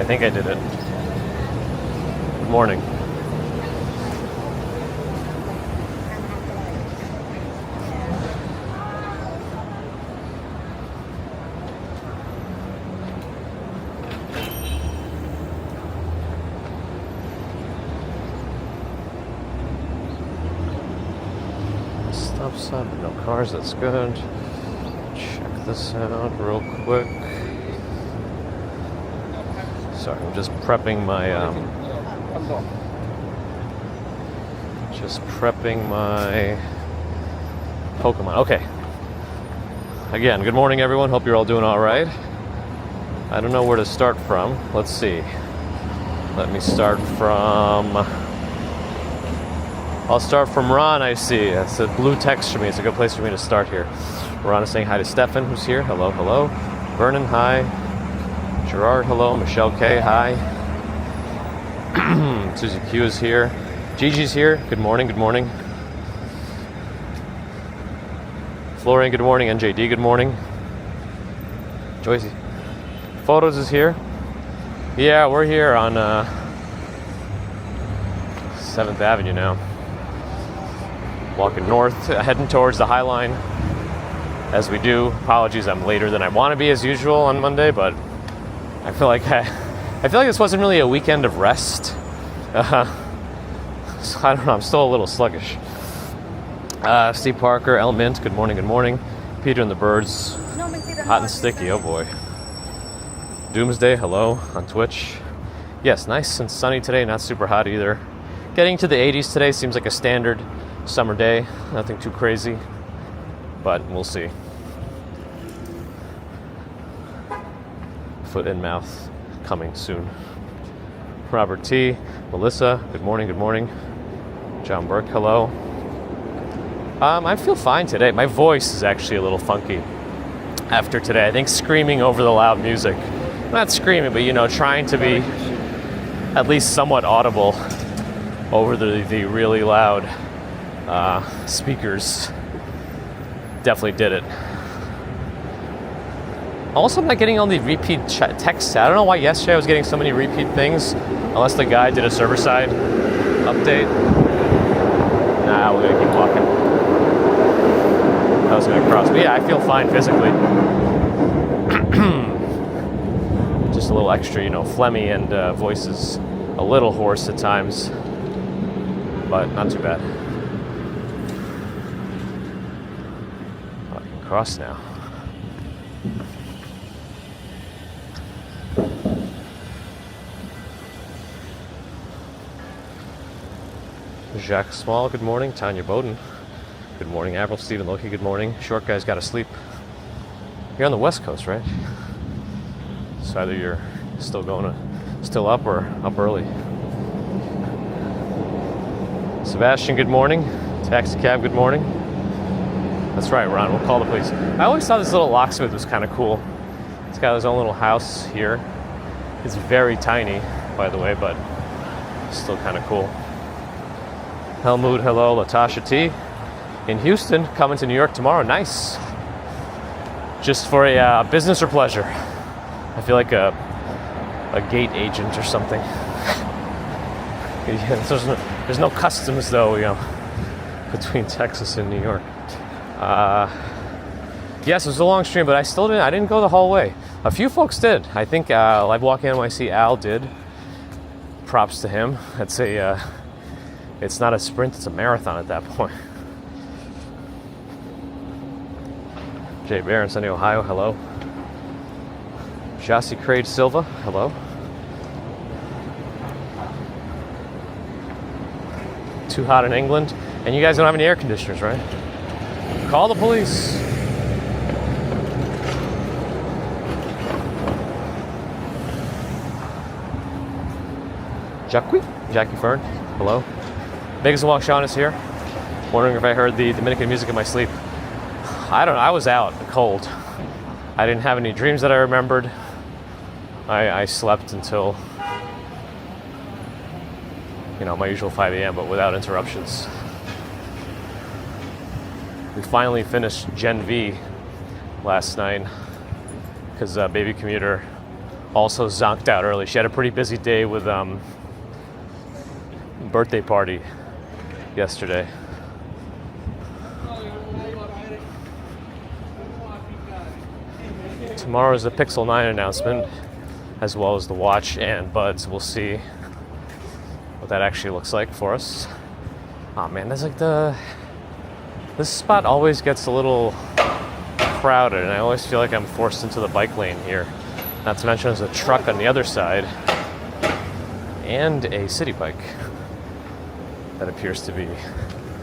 think I did it. Good morning. Stop sign, no cars, that's good. Check this out real quick. Sorry, I'm just prepping my Pokemon. Okay. Again, good morning everyone. Hope you're all doing all right. I don't know where to start from. Let's see. Let me start from... I'll start from Ron, I see. That's a blue text for me. It's a good place for me to start here. Ron is saying hi to Stefan, who's here. Hello, hello. Vernon, hi. Gerard, hello. Michelle K, hi. Susie Q is here. Gigi's here. Good morning, good morning. Florian, good morning. NJD, good morning. Joyce. Photos is here. Yeah, we're here on 7th Avenue now. Walking north, heading towards the Highline, as we do. Apologies, I'm later than I want to be as usual on Monday, but I feel like this wasn't really a weekend of rest. So I don't know. I'm still a little sluggish. Steve Parker, El Mint, good morning, good morning. Peter and the Birds, hot and sticky. Oh boy. Doomsday, hello on Twitch. Yes, nice and sunny today. Not super hot either. Getting to the 80s today seems like a standard summer day, nothing too crazy, but we'll see. Foot and mouth coming soon. Robert T, Melissa, good morning, good morning. John Burke, hello. I feel fine today. My voice is actually a little funky after today. I think screaming over the loud music. Not screaming, but trying to be at least somewhat audible over the really loud speakers definitely did it. Also, I'm not getting all the repeat texts. I don't know why yesterday I was getting so many repeat things, unless the guy did a server-side update. Nah, we're gonna keep walking. I was gonna cross, but yeah, I feel fine physically. Just a little extra, phlegmy, and voice is a little hoarse at times, but not too bad. I can cross now. Jacques Small, good morning. Tanya Bowden, good morning. Avril, Stephen Loki, good morning. Short guy's got to sleep. You're on the West Coast, right? So either you're still up or up early. Sebastian, good morning. Taxi cab, good morning. That's right, Ron, we'll call the police. I always thought this little locksmith was kind of cool. He's got his own little house here. It's very tiny, by the way, but still kind of cool. Helmut, hello. Latasha T. In Houston, coming to New York tomorrow. Nice. Just for a business or pleasure. I feel like a gate agent or something. Yeah, there's no customs though, between Texas and New York. Yes, it was a long stream, but I didn't go the whole way. A few folks did. I think Live Walking NYC Al did. Props to him. It's not a sprint, it's a marathon at that point. Jay Barron, Sunny, Ohio, hello. Jassy Craig Silva, hello. Too hot in England. And you guys don't have any air conditioners, right? Call the police. Jackie Fern, hello. Vegas Walk Sean is here. Wondering if I heard the Dominican music in my sleep. I don't know, I was out cold. I didn't have any dreams that I remembered. I slept until, my usual 5 a.m., but without interruptions. We finally finished Gen V last night because Baby Commuter also zonked out early. She had a pretty busy day with birthday party yesterday. Tomorrow is the Pixel 9 announcement, as well as the watch and buds. We'll see what that actually looks like for us. Oh man, there's like this spot always gets a little crowded, and I always feel like I'm forced into the bike lane here. Not to mention there's a truck on the other side and a city bike that appears to be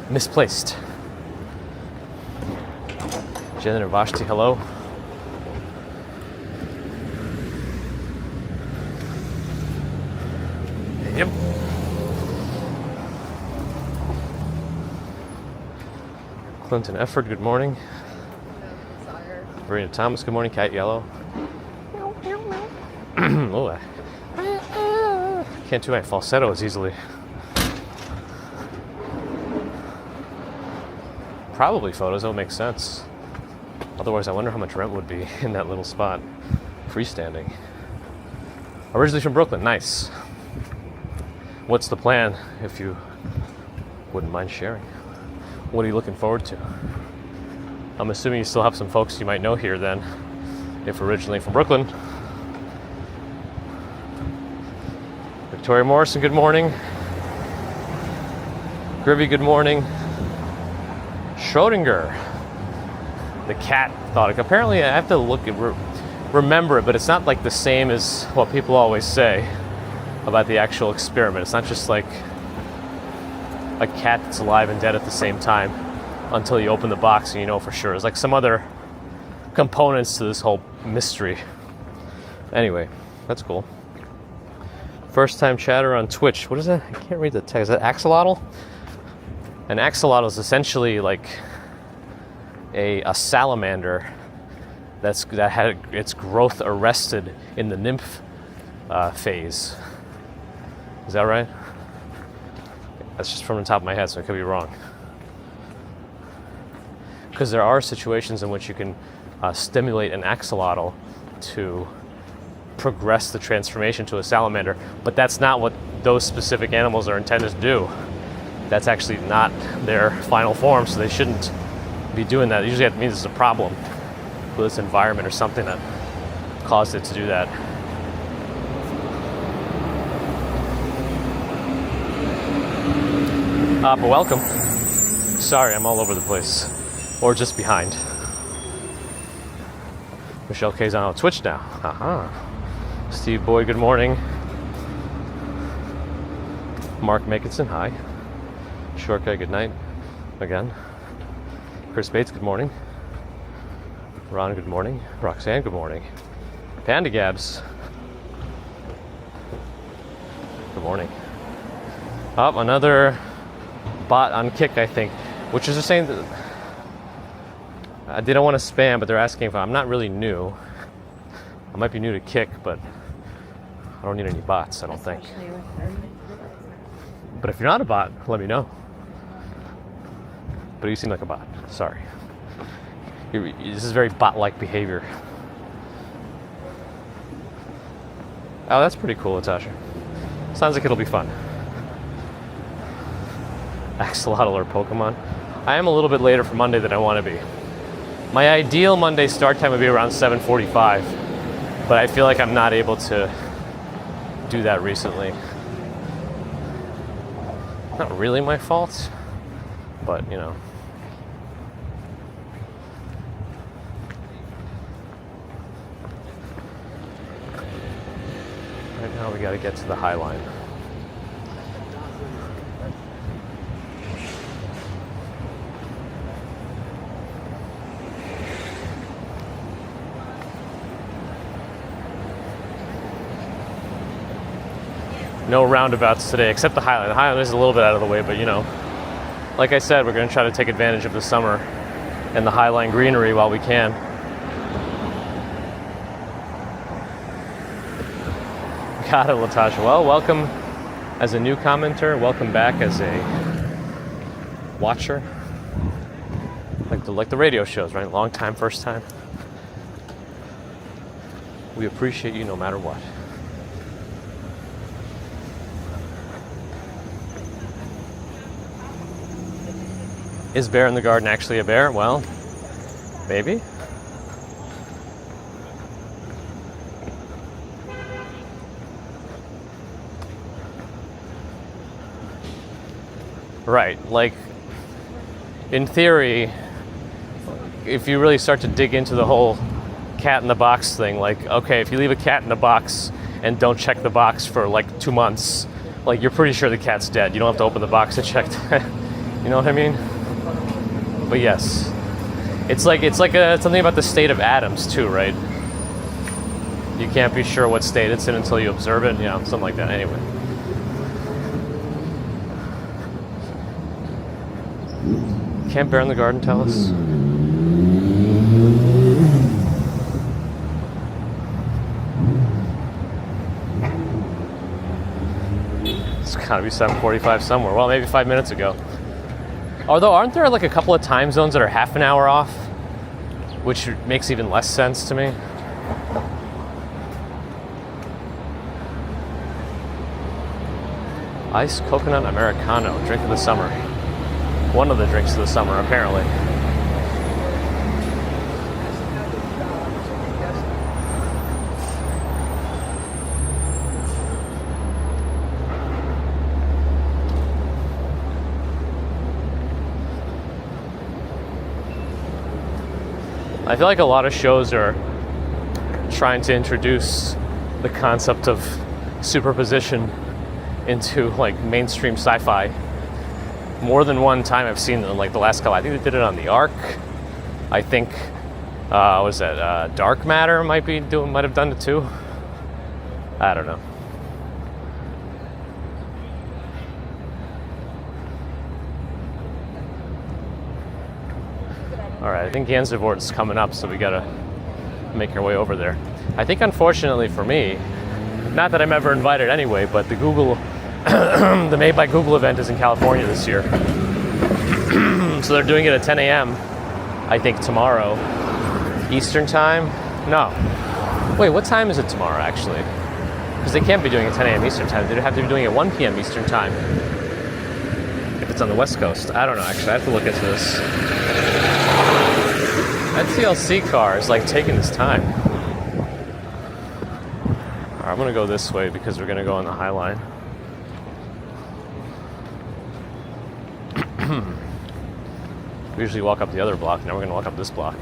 misplaced. Jen and Vashti, hello. Yep. Clinton Efford, good morning. Verena Thomas, good morning. Cat Yellow. Oh, I can't do my falsetto as easily. Probably photos, that would make sense. Otherwise, I wonder how much rent would be in that little spot. Freestanding. Originally from Brooklyn, nice. What's the plan, if you wouldn't mind sharing? What are you looking forward to? I'm assuming you still have some folks you might know here then, if originally from Brooklyn. Victoria Morrison, good morning. Grivy, good morning. Schrodinger, the cat thought. Apparently, I have to look at remember it, but it's not like the same as what people always say about the actual experiment. It's not just like a cat that's alive and dead at the same time until you open the box and you know for sure. There's like some other components to this whole mystery. Anyway, that's cool. First time chatter on Twitch. What is that? I can't read the text. Is that axolotl? An axolotl is essentially like a salamander that had its growth arrested in the nymph phase. Is that right? That's just from the top of my head, so I could be wrong. Because there are situations in which you can stimulate an axolotl to progress the transformation to a salamander, but that's not what those specific animals are intended to do. That's actually not their final form, so they shouldn't be doing that. Usually that means there's a problem with its environment or something that caused it to do that. But welcome. Sorry, I'm all over the place. Or just behind. Michelle K's on Twitch now. Steve Boyd, good morning. Mark Makinson, hi. Short guy, good night. Again. Chris Bates, good morning. Ron, good morning. Roxanne, good morning. Panda Gabs. Good morning. Up, another bot on Kick, I think, which is just saying that they don't want to spam, but they're asking if I'm not really new. I might be new to Kick, but I don't need any bots, I don't think. But if you're not a bot, let me know. But you seem like a bot. Sorry. This is very bot-like behavior. Oh, that's pretty cool, Natasha. Sounds like it'll be fun. Axolotl or Pokemon. I am a little bit later for Monday than I want to be. My ideal Monday start time would be around 7:45, but I feel like I'm not able to do that recently. Not really my fault, but you know. Right now we got to get to the Highline. No roundabouts today, except the Highline. The Highline is a little bit out of the way, but you know, like I said, we're going to try to take advantage of the summer and the Highline greenery while we can. Got it, Latasha. Well, welcome as a new commenter. Welcome back as a watcher. Like the radio shows, right? Long time, first time. We appreciate you no matter what. Is Bear in the Garden actually a bear? Well, maybe. Right, like, in theory, if you really start to dig into the whole cat in the box thing, like, okay, if you leave a cat in a box and don't check the box for like 2 months, like, you're pretty sure the cat's dead. You don't have to open the box to check that. You know what I mean? But yes, it's like something about the state of atoms too, right? You can't be sure what state it's in until you observe it. Yeah, something like that. Anyway. Can't Bear in the Garden tell us? It's gotta be 7:45 somewhere. Well, maybe 5 minutes ago. Although, aren't there like a couple of time zones that are half an hour off? Which makes even less sense to me. Iced coconut Americano, drink of the summer. One of the drinks of the summer, apparently. I feel like a lot of shows are trying to introduce the concept of superposition into like mainstream sci-fi. More than one time I've seen them, like the last couple. I think they did it on the Ark. I think was that Dark Matter might have done it too. I don't know. All right, I think Gansevoort's coming up, so we gotta make our way over there. I think, unfortunately for me, not that I'm ever invited anyway, but the Google, the Made by Google event is in California this year. So they're doing it at 10 a.m., I think tomorrow, Eastern time. No, wait, what time is it tomorrow actually? Because they can't be doing it at 10 a.m. Eastern time. They'd have to be doing it at 1 p.m. Eastern time. If it's on the West Coast, I don't know. Actually, I have to look into this. That TLC car is like taking its time. All right, I'm gonna go this way because we're gonna go on the Highline. We usually walk up the other block. Now we're gonna walk up this block.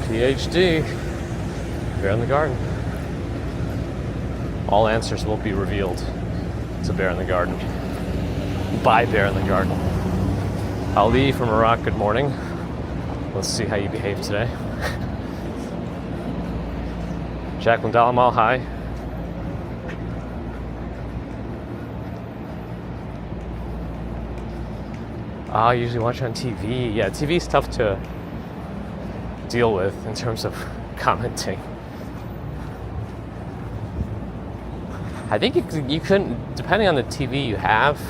PhD, Bear in the Garden. All answers will be revealed to Bear in the Garden. By Bear in the Garden. Ali from Iraq, good morning. Let's see how you behave today. Jacqueline Dalamal, hi. I usually watch on TV. Yeah, TV is tough to deal with in terms of commenting. I think you couldn't, depending on the TV you have,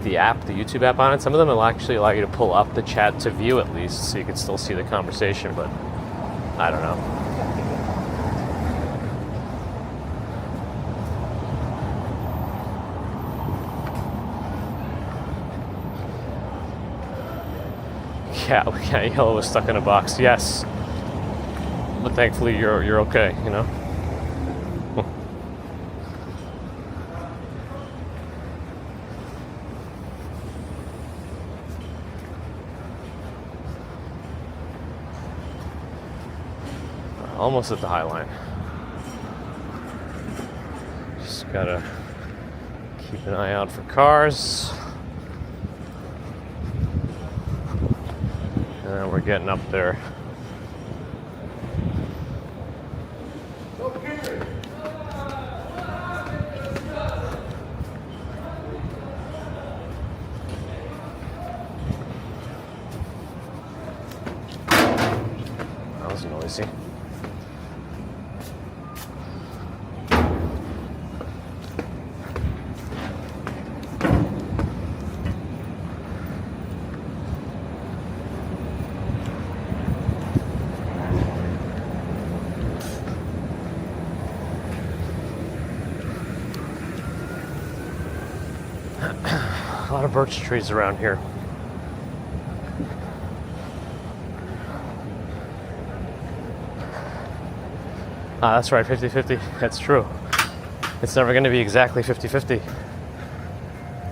the app, the YouTube app on it, some of them will actually allow you to pull up the chat to view at least, so you can still see the conversation, but I don't know. Yeah, Yellow was stuck in a box. Yes, but thankfully you're okay. You know. Almost at the Highline. Just gotta keep an eye out for cars. And we're getting up there. was noisy. A lot of birch trees around here. Ah, that's right, 50-50. That's true. It's never going to be exactly 50-50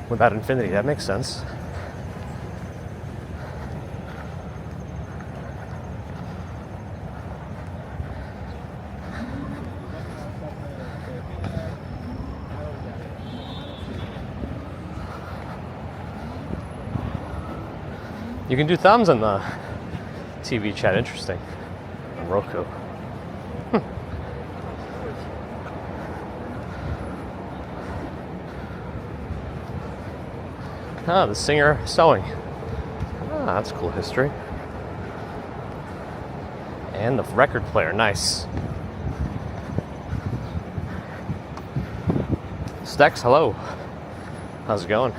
without infinity. That makes sense. You can do thumbs on the TV chat. Interesting. On Roku. Ah, the singer sewing. Ah, that's cool history. And the record player. Nice. Stex, hello. How's it going?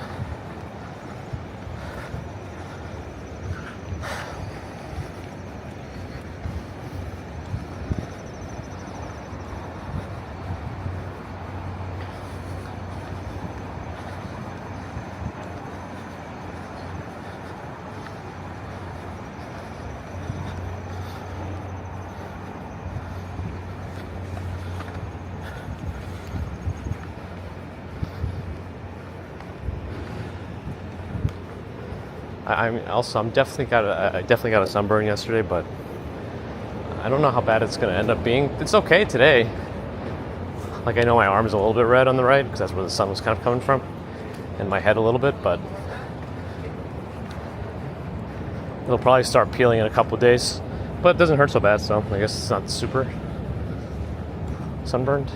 I mean, also, I definitely got a sunburn yesterday, but I don't know how bad it's going to end up being. It's okay today. Like, I know my arm's a little bit red on the right because that's where the sun was kind of coming from, and my head a little bit, but it'll probably start peeling in a couple of days. But it doesn't hurt so bad, so I guess it's not super sunburned.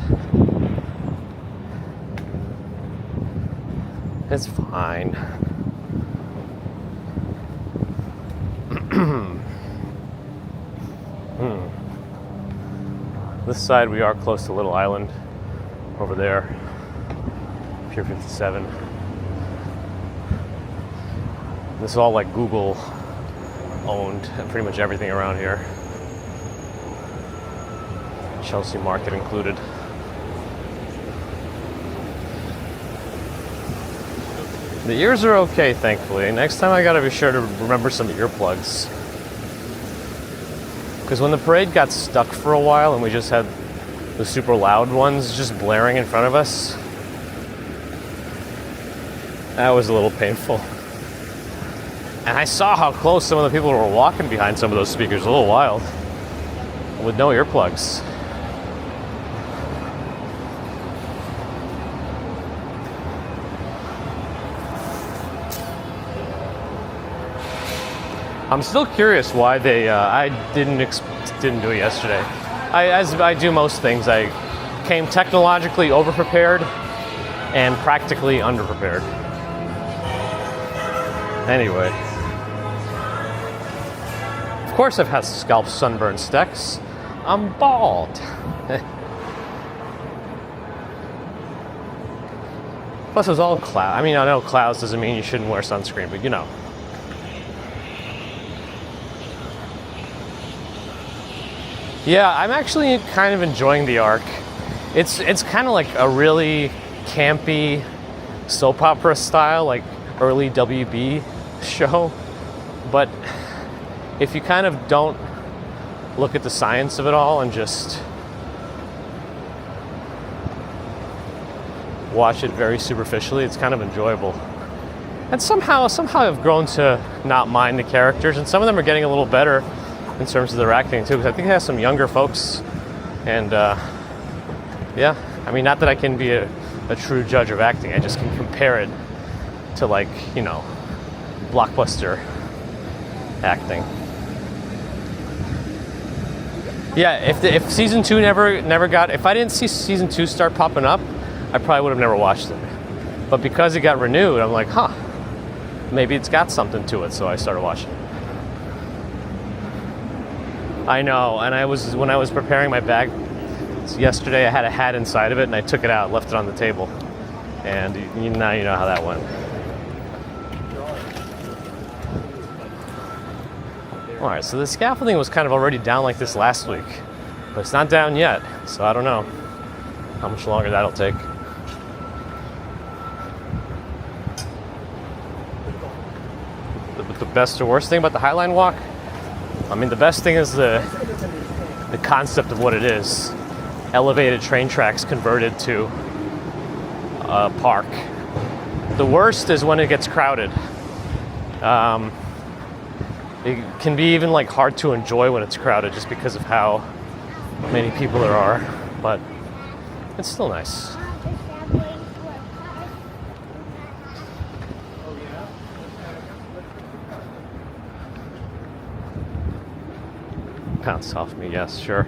It's fine. This side we are close to Little Island. Over there, Pier 57. This is all like Google owned, and pretty much everything around here. Chelsea Market included. The ears are okay, thankfully. Next time I gotta be sure to remember some earplugs. Because when the parade got stuck for a while and we just had the super loud ones just blaring in front of us, that was a little painful. And I saw how close some of the people were walking behind some of those speakers. A little wild. With no earplugs. I'm still curious why they. I didn't do it yesterday. As I do most things, I came technologically overprepared and practically underprepared. Anyway, of course I've had scalp sunburn, Stex. I'm bald. Plus, it was all cloud. I mean, I know clouds doesn't mean you shouldn't wear sunscreen, but you know. Yeah, I'm actually kind of enjoying the arc. It's kind of like a really campy soap opera style, like early WB show. But if you kind of don't look at the science of it all and just watch it very superficially, it's kind of enjoyable. And somehow I've grown to not mind the characters, and some of them are getting a little better in terms of their acting too, because I think it has some younger folks, and yeah, I mean, not that I can be a true judge of acting, I just can compare it to, like, you know, blockbuster acting. Yeah, if season 2 never got, if I didn't see season 2 start popping up, I probably would have never watched it. But because it got renewed, I'm like, huh, maybe it's got something to it, so I started watching it. I know, and when I was preparing my bag yesterday, I had a hat inside of it, and I took it out, left it on the table, and now you know how that went. All right, so the scaffolding was kind of already down like this last week, but it's not down yet, so I don't know how much longer that'll take. The best or worst thing about the Highline walk? I mean, the best thing is the concept of what it is. Elevated train tracks converted to a park. The worst is when it gets crowded. It can be even like hard to enjoy when it's crowded just because of how many people there are, but it's still nice. Bounce off me, yes, sure.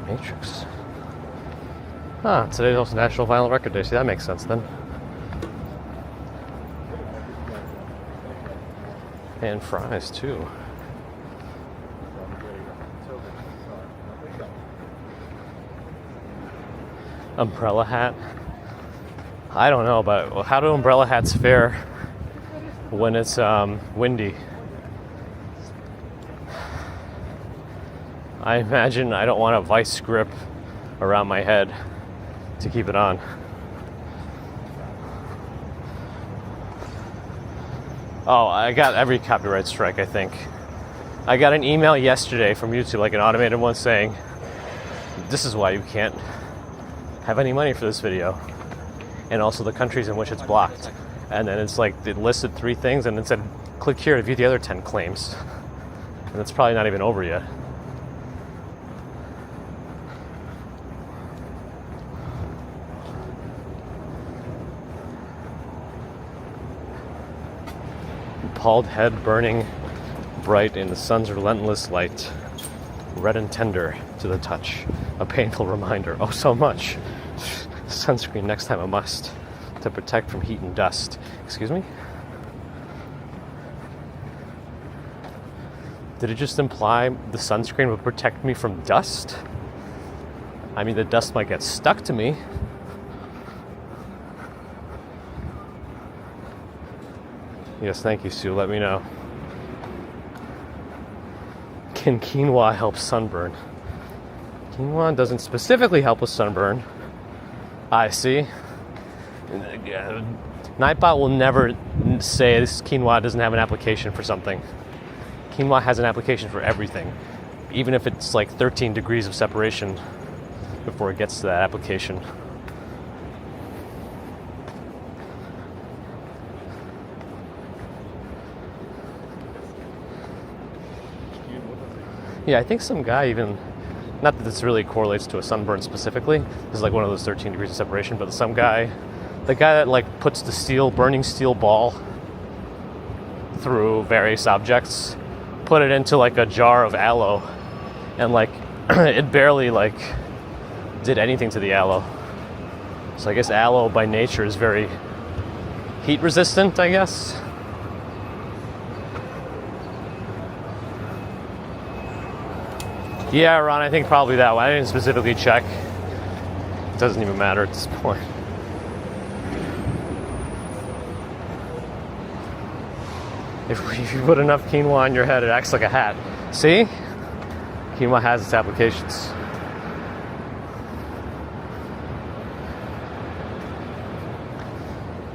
Matrix. Ah, today's also National Vinyl Record Day. See, that makes sense then. And fries too. Umbrella hat. I don't know, but how do umbrella hats fare when it's windy? I imagine I don't want a vice grip around my head to keep it on. Oh, I got every copyright strike, I think. I got an email yesterday from YouTube, like an automated one, saying, this is why you can't have any money for this video. And also the countries in which it's blocked. And then it's like, it listed 3 things and it said, click here to view the other 10 claims. And it's probably not even over yet. Bald head burning bright in the sun's relentless light, red and tender to the touch, a painful reminder, oh so much. Sunscreen next time a must, to protect from heat and dust. Excuse me? Did it just imply the sunscreen would protect me from dust? I mean, the dust might get stuck to me. Yes, thank you, Sue. Let me know. Can quinoa help sunburn? Quinoa doesn't specifically help with sunburn. I see. Nightbot will never say this quinoa doesn't have an application for something. Quinoa has an application for everything, even if it's like 13 degrees of separation before it gets to that application. Yeah, I think some guy even, not that this really correlates to a sunburn specifically, this is like one of those 13 degrees of separation, but some guy, the guy that like puts the burning steel ball through various objects, put it into like a jar of aloe, and like it barely like did anything to the aloe. So I guess aloe by nature is very heat resistant, I guess. Yeah, Ron, I think probably that one. I didn't specifically check. It doesn't even matter at this point. If you put enough quinoa on your head, it acts like a hat. See? Quinoa has its applications.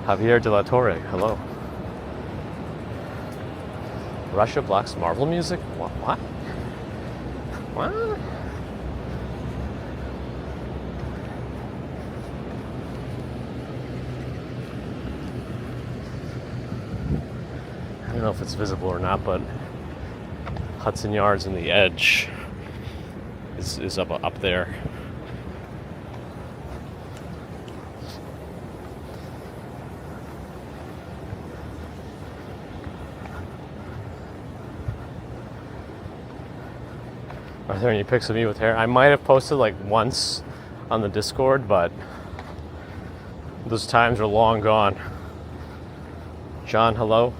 Javier de la Torre, hello. Russia blocks Marvel music? What? What? I don't know if it's visible or not, but Hudson Yards and the Edge is up there. Are there any pics of me with hair? I might have posted like once on the Discord, but those times are long gone. John, hello.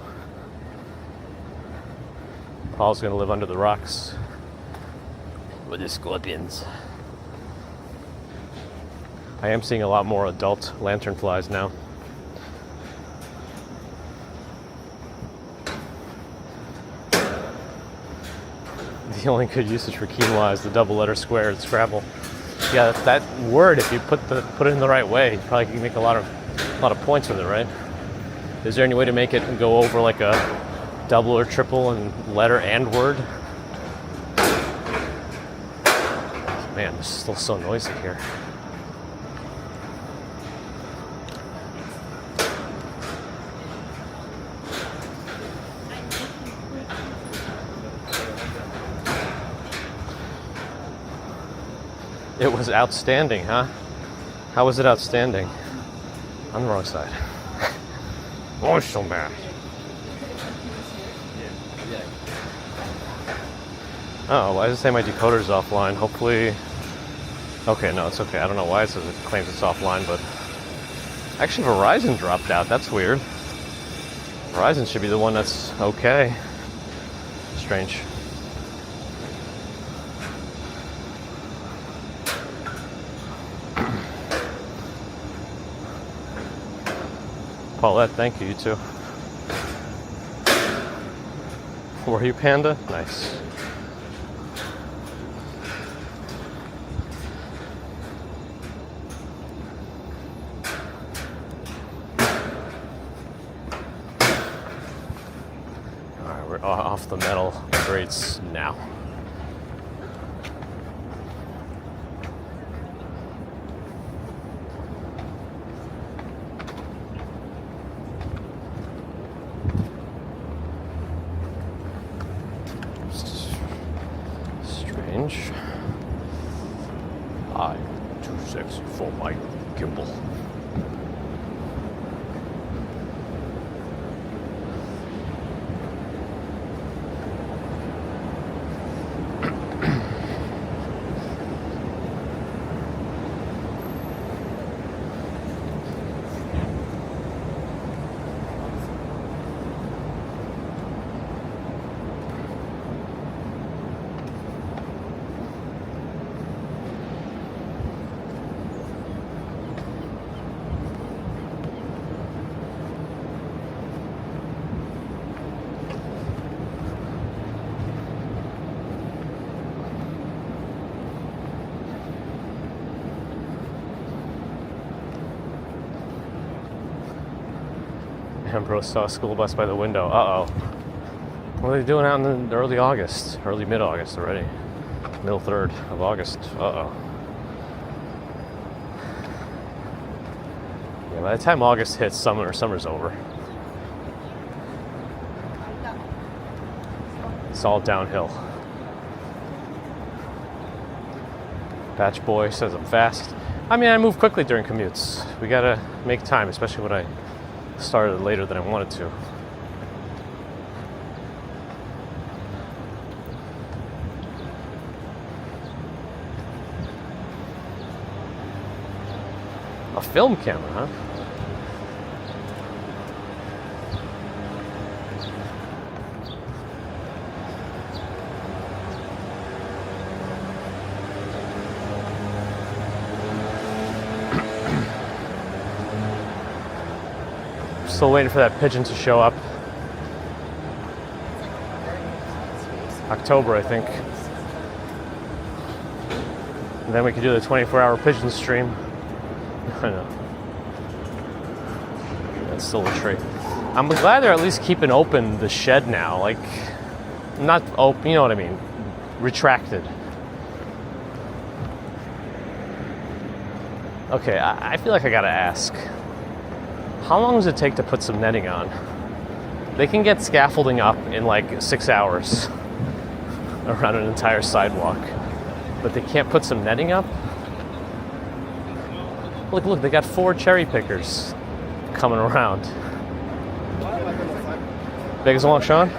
Paul's gonna live under the rocks with the scorpions. I am seeing a lot more adult lanternflies now. The only good usage for quinoa is the double letter square in Scrabble. Yeah, that word, if you put it in the right way, you probably can make a lot of points with it, right? Is there any way to make it go over like a double or triple in letter and word? Man, it's still so noisy here. It was outstanding, huh? How was it outstanding? On the wrong side. Oh, so bad. Oh, why does it say my decoder's offline? Hopefully... Okay, no, it's okay. I don't know why it says it claims it's offline, but... Actually, Verizon dropped out. That's weird. Verizon should be the one that's okay. Strange. Paulette, thank you, you too. Were you Panda? Nice. Alright, we're off the metal grates now. I'm too sexy for my gimbal. Ambrose saw a school bus by the window. Uh-oh. What are they doing out in the early August? Early mid-August already. Middle third of August. Uh-oh. Yeah, by the time August hits, summer's over. It's all downhill. Batch boy says I'm fast. I mean, I move quickly during commutes. We gotta make time, especially when I started later than I wanted to. A film camera, huh? Still waiting for that pigeon to show up. October, I think. And then we could do the 24-hour pigeon stream. I know. That's still a tree. I'm glad they're at least keeping open the shed now. Like, not open, you know what I mean? Retracted. Okay, I feel like I gotta ask. How long does it take to put some netting on? They can get scaffolding up in like 6 hours around an entire sidewalk, but they can't put some netting up? Look, they got 4 cherry pickers coming around. Vegas along, Sean?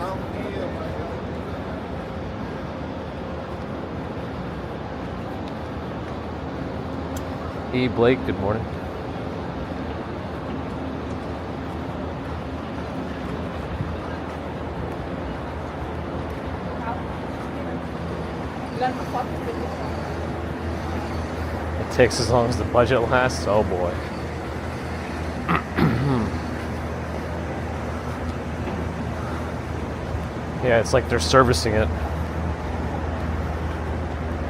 E. Blake, good morning. It takes as long as the budget lasts. Oh boy. Yeah, it's like they're servicing it.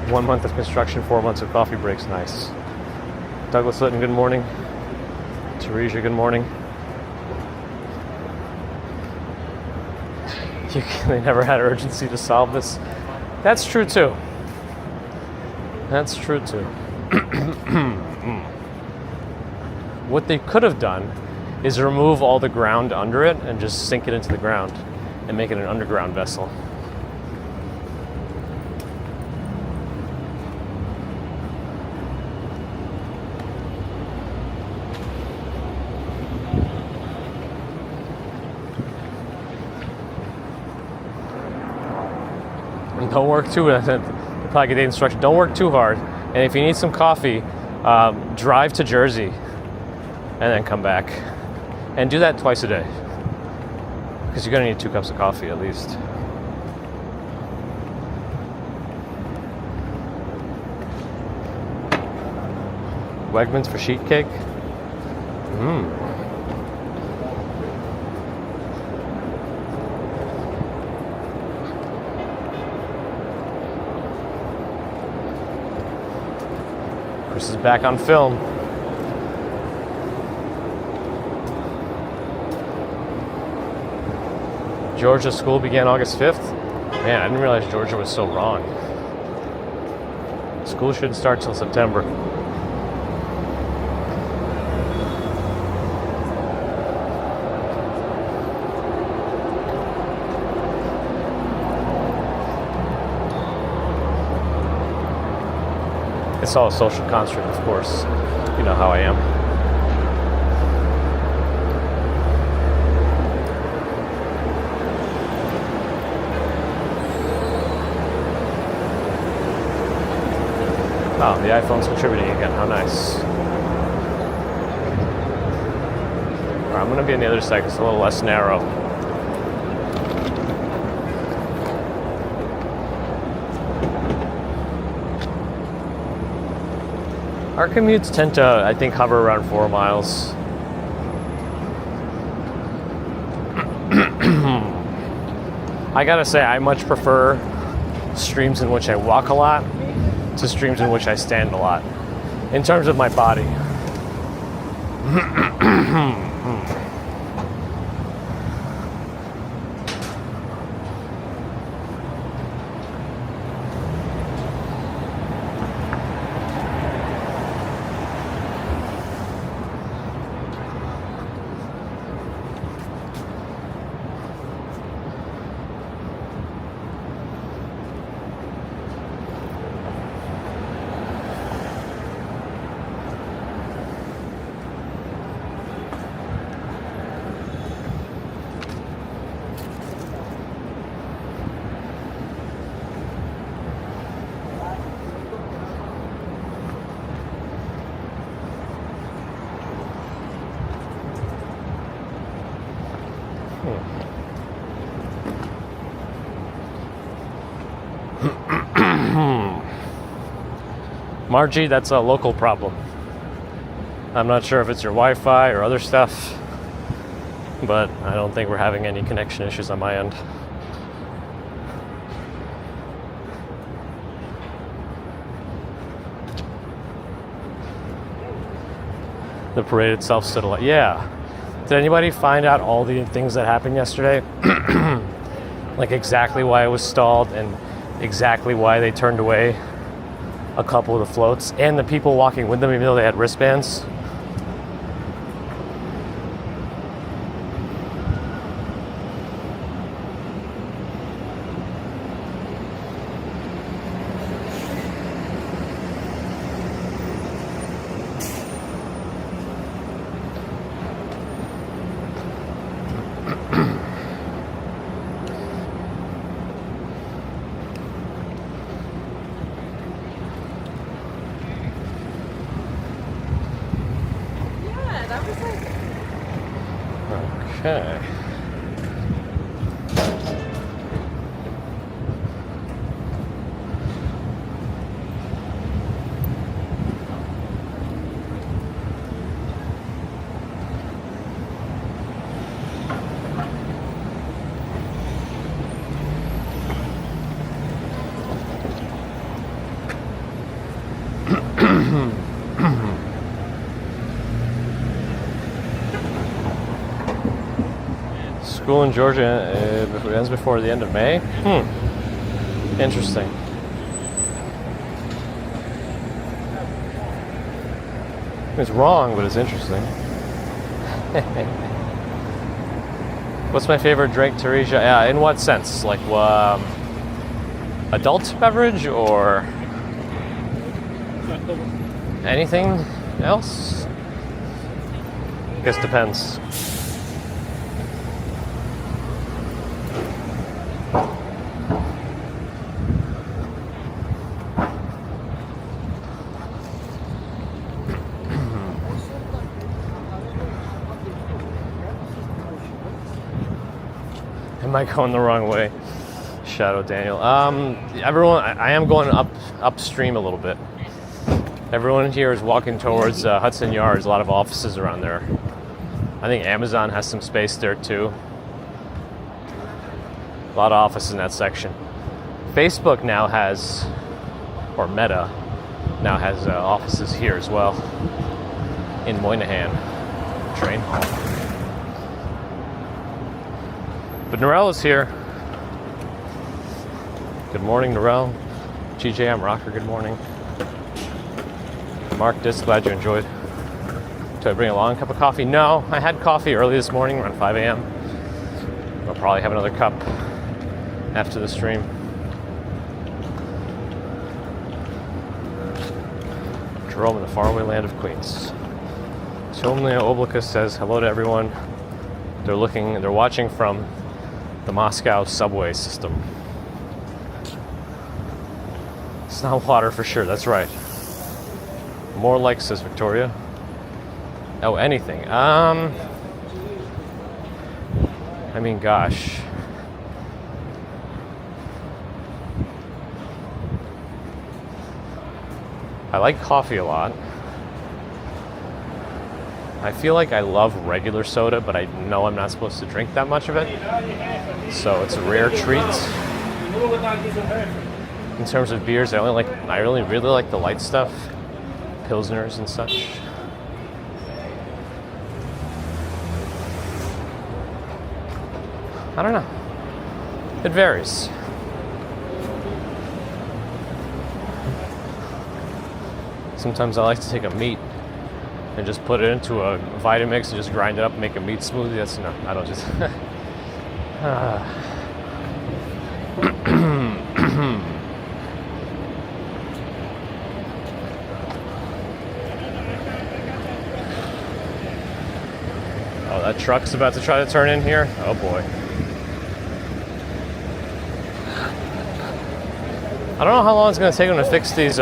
1 month of construction, 4 months of coffee breaks. Nice. Douglas Litton, good morning. Teresa, good morning. They never had urgency to solve this. That's true too. That's true too. What they could have done is remove all the ground under it and just sink it into the ground and make it an underground vessel. Don't work too hard. Probably get the instruction. Don't work too hard. And if you need some coffee, drive to Jersey and then come back. And do that twice a day. Because you're going to need 2 cups of coffee at least. Wegmans for sheet cake? Chris is back on film. Georgia school began August 5th. Man, I didn't realize Georgia was so wrong. School shouldn't start till September. It's all a social construct, of course. You know how I am. Oh, the iPhone's contributing again. How nice. All right, I'm going to be on the other side because it's a little less narrow. Our commutes tend to, I think, hover around 4 miles. I gotta say, I much prefer streams in which I walk a lot to streams in which I stand a lot, in terms of my body. Margie, that's a local problem. I'm not sure if it's your Wi-Fi or other stuff, but I don't think we're having any connection issues on my end. The parade itself stood a lot. Yeah. Did anybody find out all the things that happened yesterday? Like exactly why it was stalled and exactly why they turned away a couple of the floats and the people walking with them even though they had wristbands? Okay. School in Georgia ends before the end of May. Interesting. It's wrong, but it's interesting. What's my favorite drink, Teresia? In what sense? Like, adult beverage or anything else? I guess depends. Am I going the wrong way? Shadow Daniel. Everyone, I am going upstream a little bit. Everyone here is walking towards Hudson Yards. A lot of offices around there. I think Amazon has some space there too. A lot of offices in that section. Facebook now has, or Meta now has offices here as well in Moynihan Train Hall. But Norell is here. Good morning, Norell. GJM Rocker, good morning. Mark Dis, glad you enjoyed. Did I bring along a cup of coffee? No, I had coffee early this morning around 5 a.m. I'll probably have another cup after the stream. Jerome in the faraway land of Queens. Tomlia Oblica says hello to everyone. They're watching from the Moscow subway system. It's not water for sure, that's right. More like, says Victoria. Oh, anything. I mean, gosh. I like coffee a lot. I feel like I love regular soda, but I know I'm not supposed to drink that much of it. So it's a rare treat. In terms of beers, I really like the light stuff. Pilsners and such. I don't know. It varies. Sometimes I like to take a meat and just put it into a Vitamix and just grind it up and make a meat smoothie. I don't just... Oh, that truck's about to try to turn in here? Oh boy. I don't know how long it's going to take them to fix these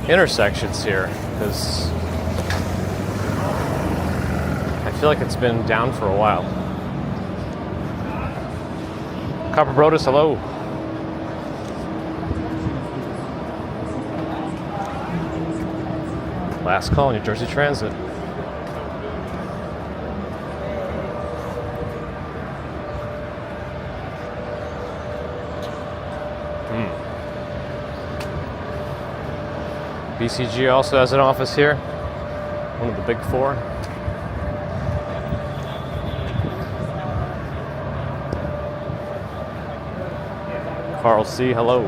intersections here, because I feel like it's been down for a while. Copper Brodus, hello. Last call, New Jersey Transit. BCG also has an office here, one of the big four. Carl C, hello.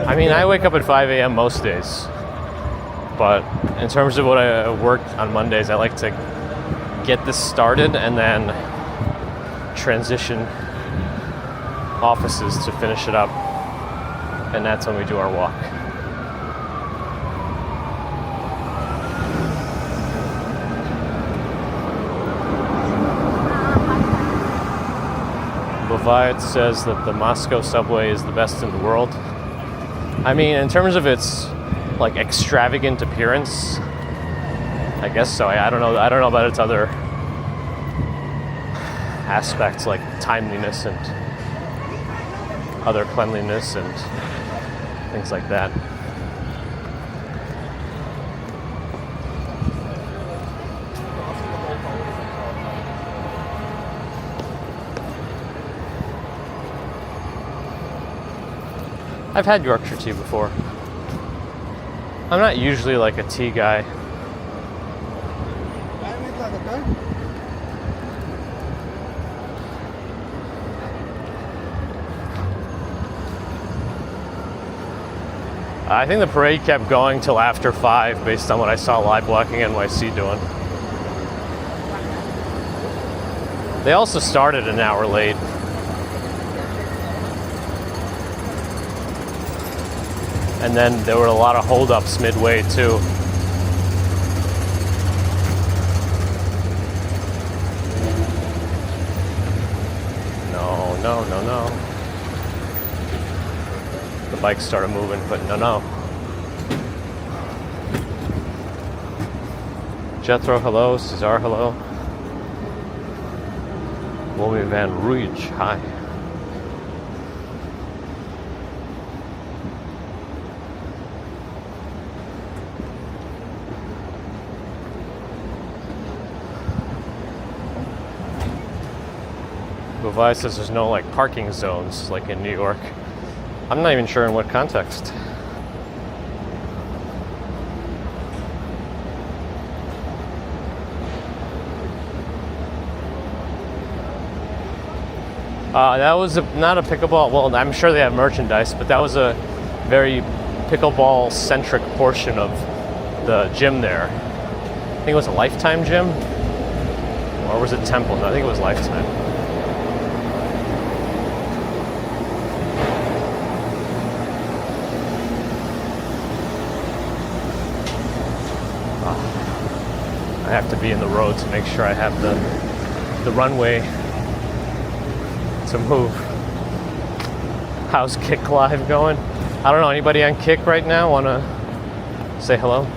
I mean, I wake up at 5 a.m. most days, but in terms of what I work on Mondays, I like to get this started and then transition offices to finish it up. And that's when we do our walk. Leviat says that the Moscow subway is the best in the world. I mean, in terms of its like extravagant appearance, I guess so. I don't know. I don't know about its other aspects like timeliness and other cleanliness and things like that. I've had Yorkshire tea before. I'm not usually like a tea guy. I think the parade kept going till after 5 based on what I saw Live Blocking NYC doing. They also started an hour late. And then there were a lot of holdups midway too. No. The bike started moving, but no. Jethro, hello. Cesar, hello. Wilmy Van Ruij, hi. Levi says there's no like parking zones like in New York. I'm not even sure in what context. That was not a pickleball. Well, I'm sure they have merchandise, but that was a very pickleball-centric portion of the gym there. I think it was a Lifetime gym, or was it Temple? No, I think it was Lifetime. I have to be in the road to make sure I have the runway to move. How's Kick Live going? I don't know, anybody on Kick right now want to say hello?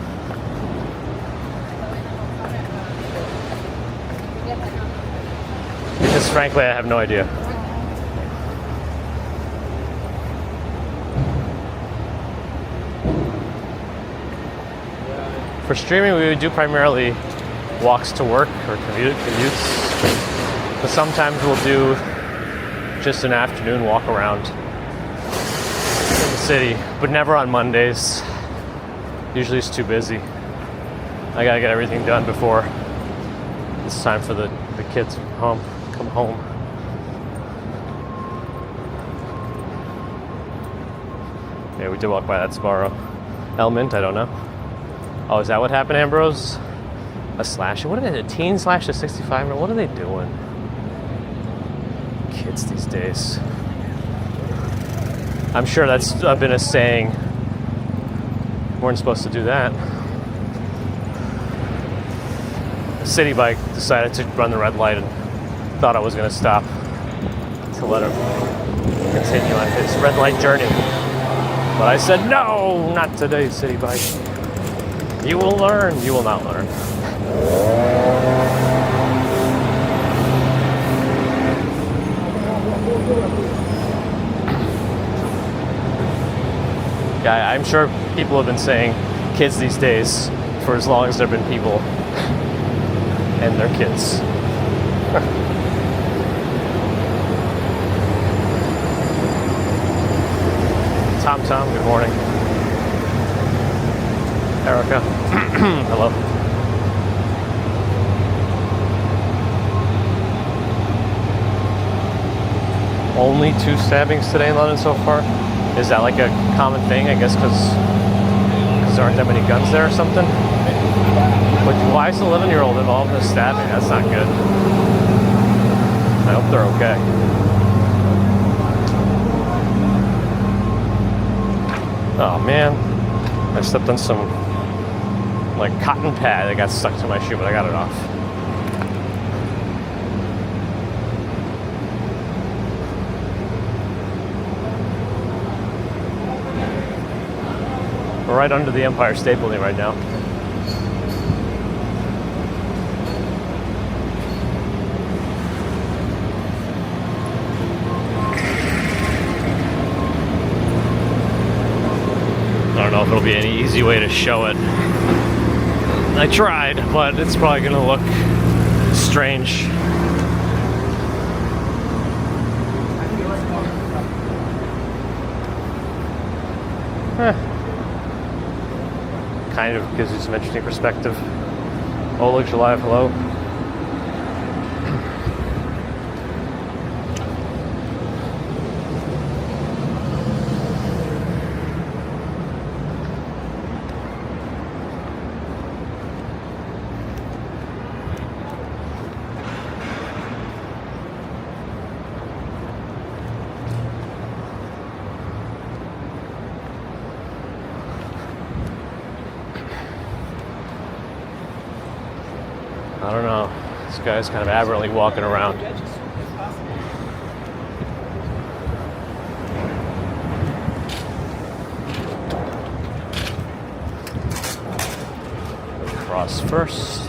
Because frankly, I have no idea. For streaming, we would do primarily walks to work or commutes. But sometimes we'll do just an afternoon walk around in the city, but never on Mondays. Usually it's too busy. I gotta get everything done before it's time for the kids come home. Yeah, we did walk by that Sbarro. Element, I don't know. Oh, is that what happened, Ambrose? A slash? What are they? A teen slash to 65? What are they doing? Kids these days. I'm sure that's been a saying. Weren't supposed to do that. A city bike decided to run the red light and thought I was going to stop to let him continue on his red light journey. But I said, no, not today, city bike. You will learn. You will not learn. Yeah, I'm sure people have been saying kids these days for as long as there have been people and their kids. Tom, good morning. Erica, hello. Only 2 stabbings today in London so far? Is that like a common thing, I guess, because there aren't that many guns there or something? But why is an 11-year-old involved in a stabbing? That's not good. I hope they're okay. Oh man, I stepped on some like cotton pad that got stuck to my shoe, but I got it off. We're right under the Empire State Building right now. I don't know if it'll be any easy way to show it. I tried, but it's probably gonna look strange. Kind of gives you some interesting perspective. Oleg July, hello. I don't know. This guy's kind of aberrantly walking around. Cross first.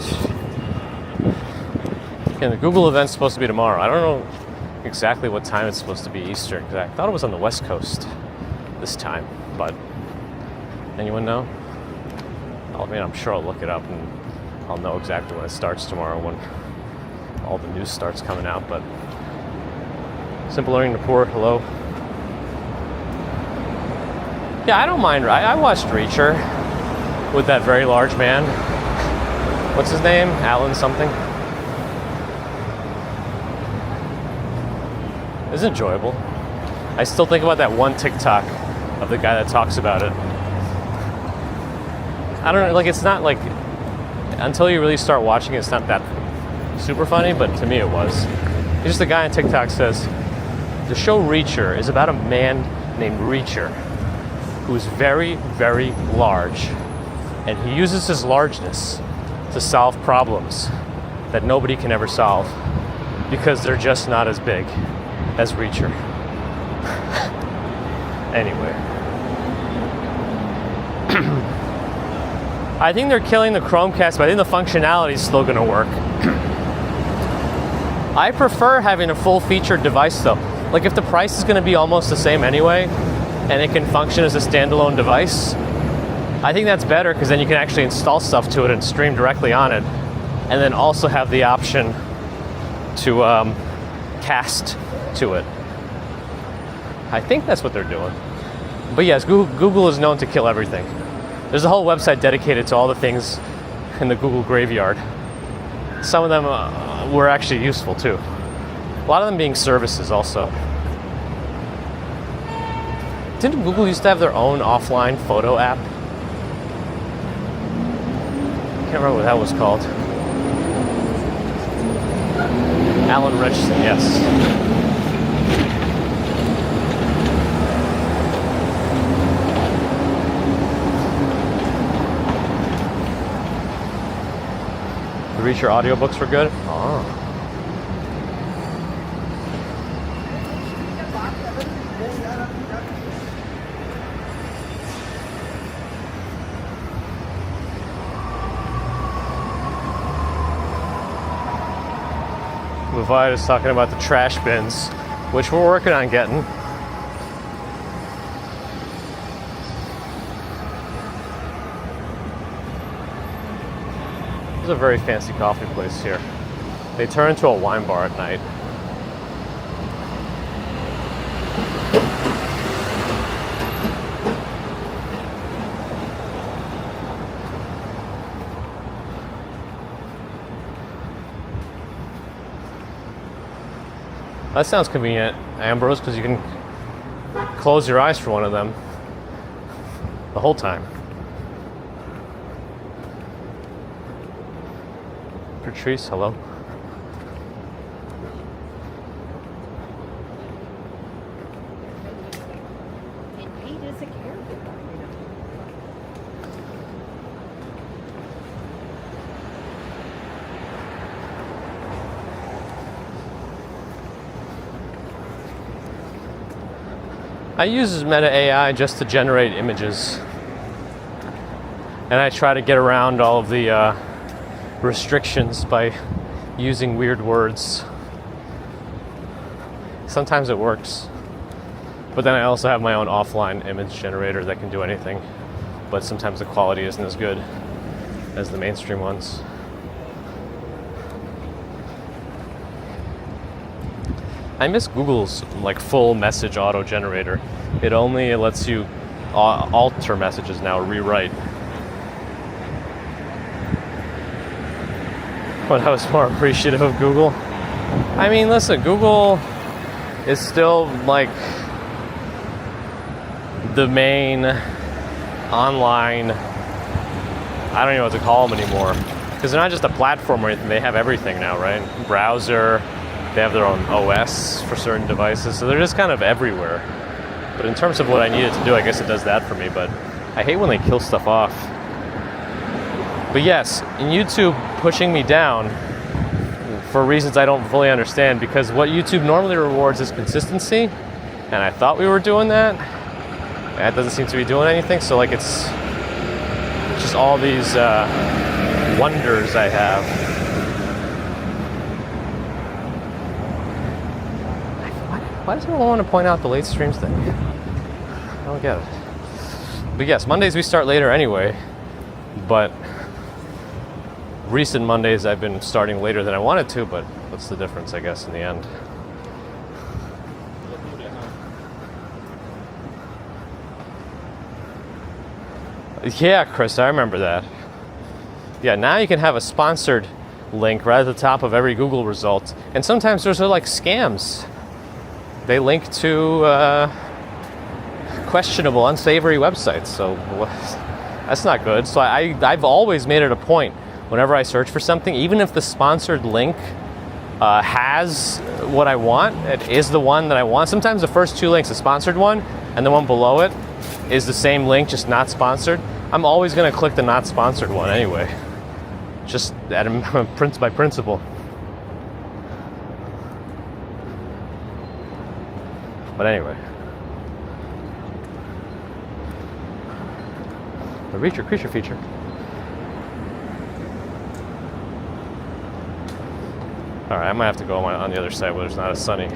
Again, the Google event's supposed to be tomorrow. I don't know exactly what time it's supposed to be Eastern, because I thought it was on the West Coast this time, but anyone know? I mean, I'm sure I'll look it up and I'll know exactly when it starts tomorrow, when all the news starts coming out. But Simple Learning to Poor, hello. Yeah, I don't mind. I watched Reacher with that very large man. What's his name? Alan something. It's enjoyable. I still think about that one TikTok of the guy that talks about it. I don't know, like, it's not like, until you really start watching it, it's not that super funny, but to me it was. It's just a guy on TikTok says, the show Reacher is about a man named Reacher who's very, very large, and he uses his largeness to solve problems that nobody can ever solve because they're just not as big as Reacher. Anyway. I think they're killing the Chromecast, but I think the functionality is still going to work. I prefer having a full-featured device, though. Like, if the price is going to be almost the same anyway, and it can function as a standalone device, I think that's better, because then you can actually install stuff to it and stream directly on it, and then also have the option to cast to it. I think that's what they're doing. But yes, Google is known to kill everything. There's a whole website dedicated to all the things in the Google graveyard. Some of them were actually useful too. A lot of them being services also. Didn't Google used to have their own offline photo app? I can't remember what that was called. Alan Richardson, yes. The Reacher audiobooks were good? Oh. Levi is talking about the trash bins, which we're working on getting. There's a very fancy coffee place here. They turn into a wine bar at night. That sounds convenient, Ambrose, because you can close your eyes for one of them the whole time. Patrice, hello. And Pete is a caregiver, you know. I use Meta AI just to generate images, and I try to get around all of the restrictions by using weird words. Sometimes it works. But then I also have my own offline image generator that can do anything. But sometimes the quality isn't as good as the mainstream ones. I miss Google's like full message auto generator. It only lets you alter messages now, rewrite. But I was more appreciative of Google. I mean, listen, Google is still like the main online, I don't even know what to call them anymore. Because they're not just a platform or anything, they have everything now, right? Browser, they have their own OS for certain devices, so they're just kind of everywhere. But in terms of what I needed to do, I guess it does that for me, but I hate when they kill stuff off. But yes, in YouTube pushing me down for reasons I don't fully understand, because what YouTube normally rewards is consistency, and I thought we were doing that. That doesn't seem to be doing anything, so like it's just all these wonders I have. Why does everyone want to point out the late streams thing? I don't get it. But yes, Mondays we start later anyway, but recent Mondays I've been starting later than I wanted to, but what's the difference, I guess, in the end? Yeah, Chris, I remember that. Yeah, now you can have a sponsored link right at the top of every Google result. And sometimes those are like scams. They link to questionable, unsavory websites. So that's not good. So I've always made it a point, whenever I search for something, even if the sponsored link has what I want, it is the one that I want. Sometimes the first two links, the sponsored one and the one below it, is the same link, just not sponsored. I'm always going to click the not sponsored one anyway. Just by principle. But anyway. The Reach Your Creature feature. Alright, I might have to go on the other side where it's not as sunny.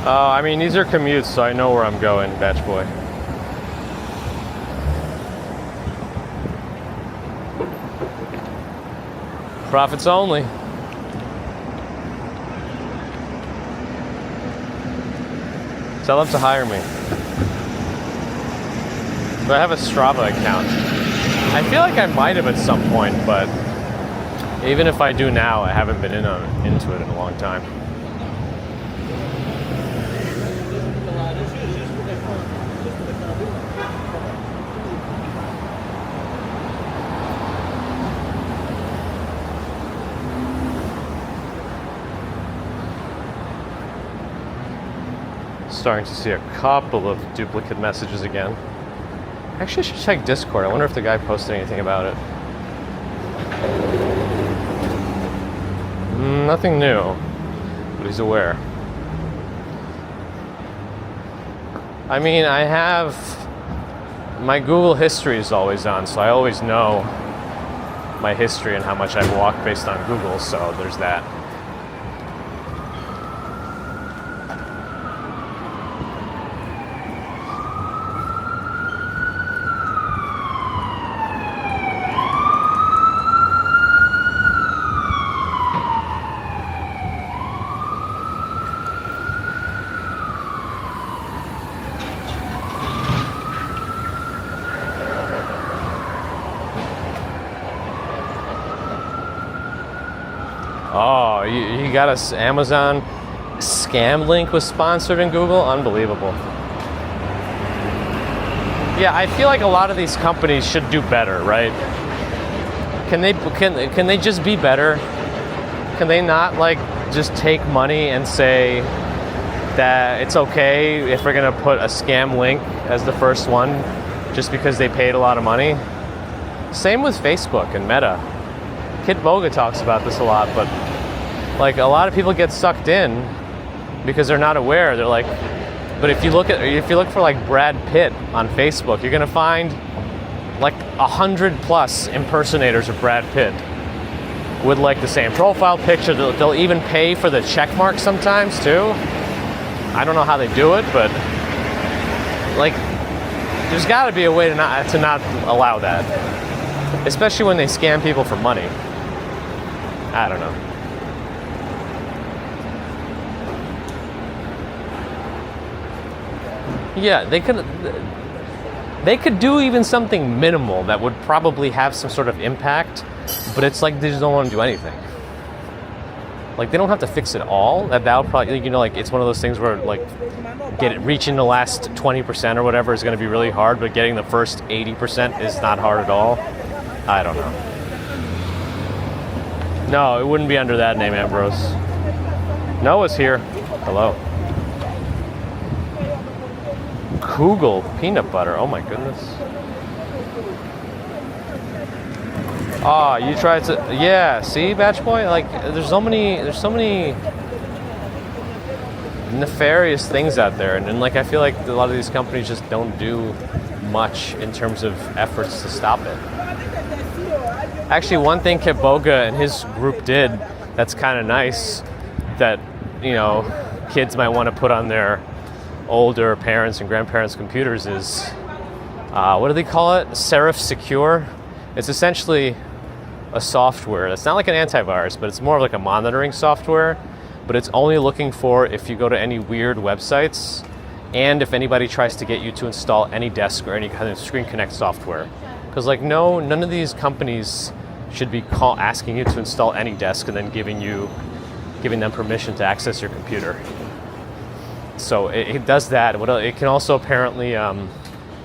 I mean, these are commutes, so I know where I'm going, Batch Boy. Profits only. Tell them to hire me. Do I have a Strava account? I feel like I might have at some point, but even if I do now, I haven't been into it in a long time. Starting to see a couple of duplicate messages again. Actually, I should check Discord. I wonder if the guy posted anything about it. Nothing new, but he's aware. I mean, I have my Google history is always on, so I always know my history and how much I've walked based on Google, so there's that. Oh, you got us Amazon scam link was sponsored in Google? Unbelievable. Yeah, I feel like a lot of these companies should do better, right? Can they just be better? Can they not like just take money and say that it's okay if we're gonna put a scam link as the first one just because they paid a lot of money? Same with Facebook and Meta. Kit Boga talks about this a lot, but Like, a lot of people get sucked in because they're not aware. They're like, but if you look for like Brad Pitt on Facebook, you're gonna find like 100+ impersonators of Brad Pitt with like the same profile picture. They'll even pay for the check mark sometimes too. I don't know how they do it, but like, there's got to be a way to not allow that, especially when they scam people for money. I don't know. Yeah, they could do even something minimal that would probably have some sort of impact, but it's like they just don't want to do anything. Like, they don't have to fix it all. That'll probably, you know, like, it's one of those things where like reaching the last 20% or whatever is going to be really hard, but getting the first 80% is not hard at all. I don't know. No, it wouldn't be under that name, Ambrose. Noah's here. Hello. Kugel peanut butter. Oh my goodness. Oh, you tried to, yeah, see, Batch Boy? Like, there's so many nefarious things out there, and like, I feel like a lot of these companies just don't do much in terms of efforts to stop it. Actually, one thing Kip Boga and his group did that's kind of nice, that, you know, kids might want to put on their older parents' and grandparents' computers is, what do they call it? Serif Secure. It's essentially a software that's not like an antivirus, but it's more of like a monitoring software, but it's only looking for if you go to any weird websites and if anybody tries to get you to install AnyDesk or any kind of Screen Connect software. Because like, none of these companies should be asking you to install AnyDesk and then giving them permission to access your computer. So it does that. It can also apparently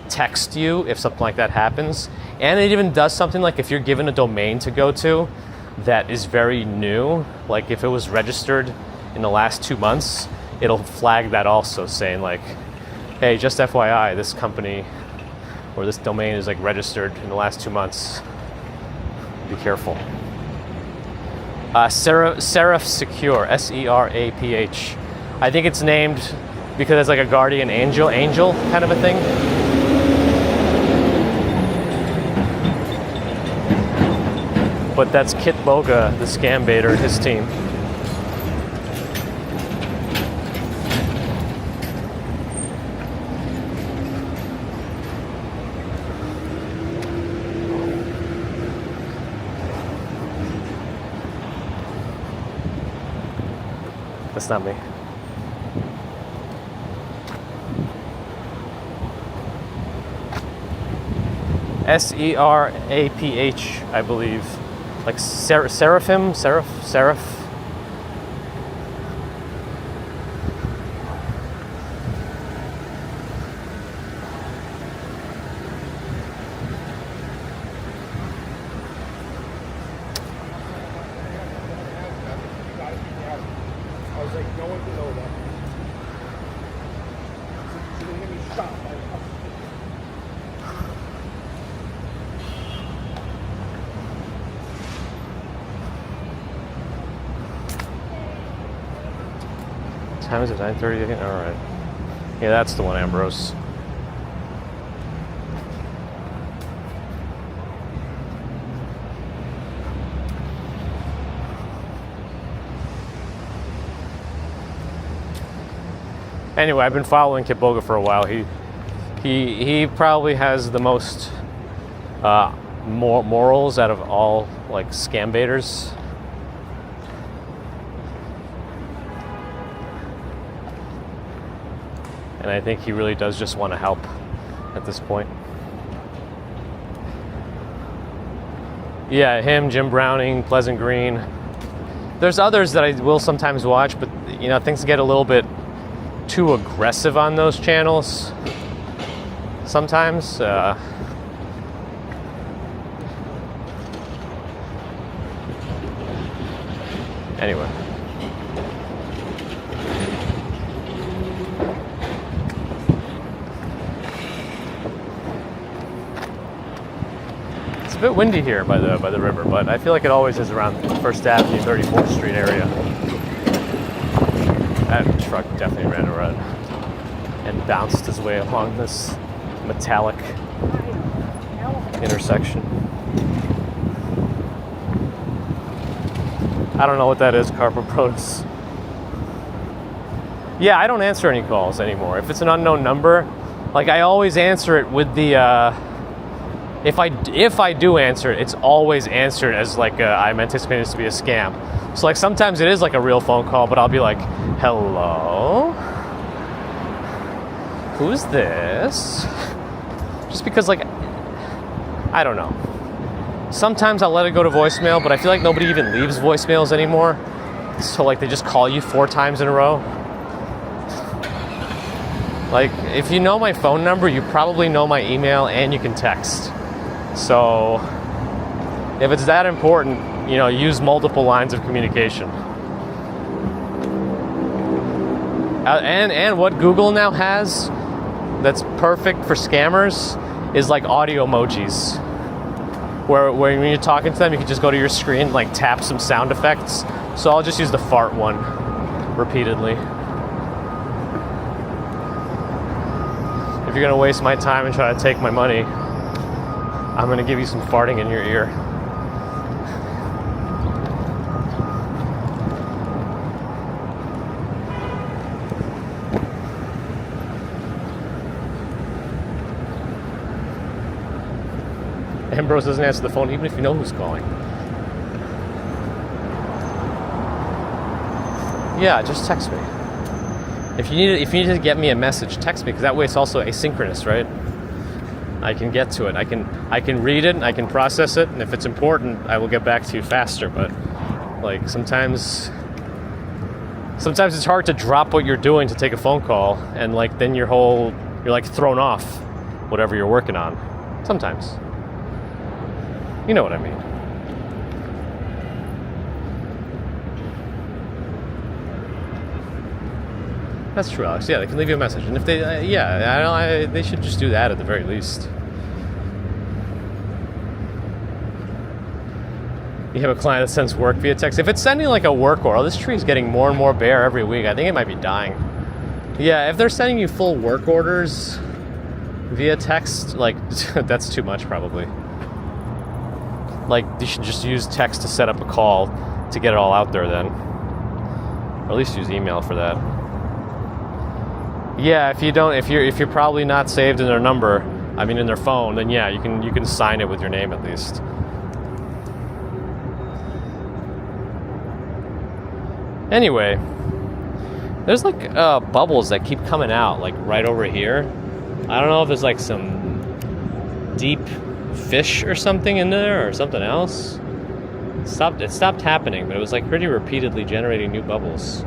text you if something like that happens. And it even does something like if you're given a domain to go to that is very new, like if it was registered in the last 2 months, it'll flag that also, saying like, hey, just FYI, this company or this domain is like registered in the last 2 months. Be careful. Serif Secure, SERAPH. I think it's named because it's like a guardian angel kind of a thing. But that's Kit Boga, the scam baiter, and his team. That's not me. SERAPH, I believe. Like Seraphim? Seraph? I was like, no one can know that. She didn't get me shot. Time is it? 9:30 again? All right. Yeah, that's the one, Ambrose. Anyway, I've been following Kip Boga for a while. He probably has the most morals out of all like scam baiters. And I think he really does just want to help at this point. Yeah, him, Jim Browning, Pleasant Green. There's others that I will sometimes watch, but you know, things get a little bit too aggressive on those channels sometimes. Anyway. A bit windy here by the river, but I feel like it always is around First Avenue, 34th Street area. truck definitely ran a red and bounced his way along this metallic intersection. I don't know what that is, Carpet Bros. Yeah, I don't answer any calls anymore. If it's an unknown number, like I always answer it with the, if I do answer it, it's always answered as like I'm anticipating this to be a scam. So like sometimes it is like a real phone call, but I'll be like, hello? Who's this? Just because like, I don't know. Sometimes I'll let it go to voicemail, but I feel like nobody even leaves voicemails anymore. So like they just call you 4 times in a row. Like if you know my phone number, you probably know my email and you can text. So if it's that important, you know, use multiple lines of communication. And what Google now has that's perfect for scammers is like audio emojis. Where when you're talking to them, you can just go to your screen, like tap some sound effects. So I'll just use the fart one repeatedly. If you're gonna waste my time and try to take my money, I'm gonna give you some farting in your ear. Ambrose doesn't answer the phone even if you know who's calling. Yeah, just text me. If you need to get me a message, text me, because that way it's also asynchronous, right? I can get to it. I can read it, I can process it, and if it's important, I will get back to you faster. But like sometimes it's hard to drop what you're doing to take a phone call, and like then you're like thrown off whatever you're working on. Sometimes. You know what I mean. That's true, Alex. Yeah, they can leave you a message, and if they, they should just do that at the very least. You have a client that sends work via text. If it's sending like a work order, this tree is getting more and more bare every week. I think it might be dying. Yeah, if they're sending you full work orders via text, like that's too much probably. Like you should just use text to set up a call to get it all out there then. Or at least use email for that. Yeah, if you're probably not saved in their number, I mean in their phone, then yeah, you can sign it with your name at least. Anyway, there's like bubbles that keep coming out like right over here. I don't know if there's like some deep fish or something in there or something else. It stopped happening, but it was like pretty repeatedly generating new bubbles.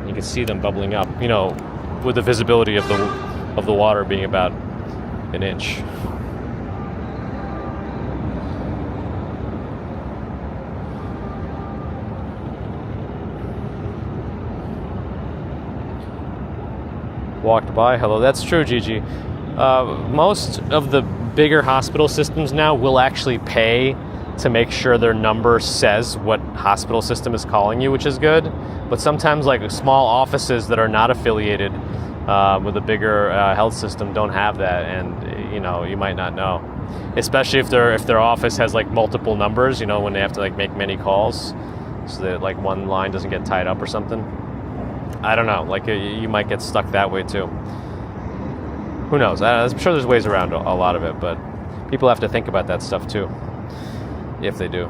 You can see them bubbling up, you know, with the visibility of the water being about an inch. Walked by. Hello, that's true, Gigi. Most of the bigger hospital systems now will actually pay to make sure their number says what hospital system is calling you, which is good. But sometimes like small offices that are not affiliated with a bigger health system don't have that, and you know, you might not know. Especially if their office has like multiple numbers, you know, when they have to like make many calls, so that like one line doesn't get tied up or something. I don't know, like you might get stuck that way too. Who knows? I'm sure there's ways around a lot of it, but people have to think about that stuff too, if they do.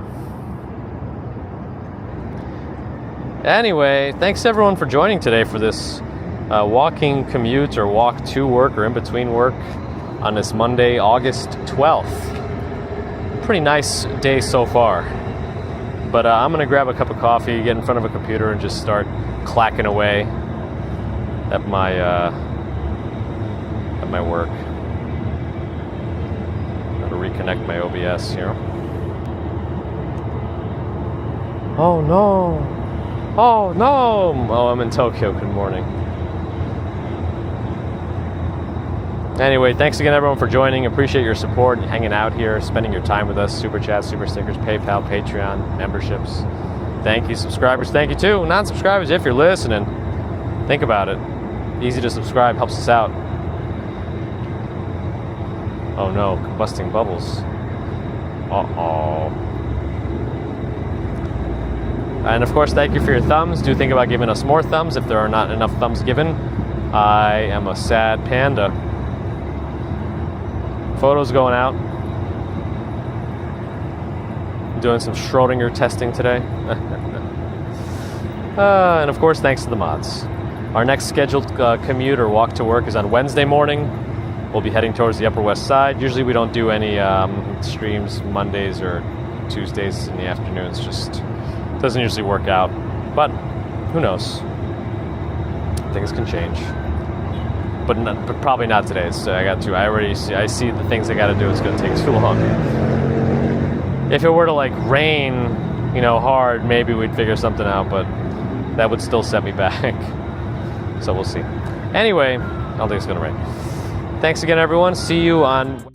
Anyway, thanks everyone for joining today for this walking commute or walk to work or in between work on this Monday, August 12th. Pretty nice day so far. But I'm going to grab a cup of coffee, get in front of a computer, and just start clacking away at my work. Got to reconnect my OBS here. Oh no! Oh no! Oh, I'm in Tokyo. Good morning. Anyway, thanks again everyone for joining. Appreciate your support and hanging out here, spending your time with us. Super chats, super stickers, PayPal, Patreon, memberships. Thank you, subscribers. Thank you too. Non-subscribers, if you're listening. Think about it. Easy to subscribe, helps us out. Oh no, combusting bubbles. Uh-oh. And of course, thank you for your thumbs. Do think about giving us more thumbs if there are not enough thumbs given. I am a sad panda. Photos going out. Doing some Schrodinger testing today. And of course, thanks to the mods. Our next scheduled commute or walk to work is on Wednesday morning. We'll be heading towards the Upper West Side. Usually we don't do any streams Mondays or Tuesdays in the afternoons. Just doesn't usually work out. But who knows? Things can change. But probably not today. So I see the things I got to do. It's going to take too long. If it were to like rain, hard, maybe we'd figure something out. But that would still set me back. So we'll see. Anyway, I don't think it's going to rain. Thanks again, everyone. See you on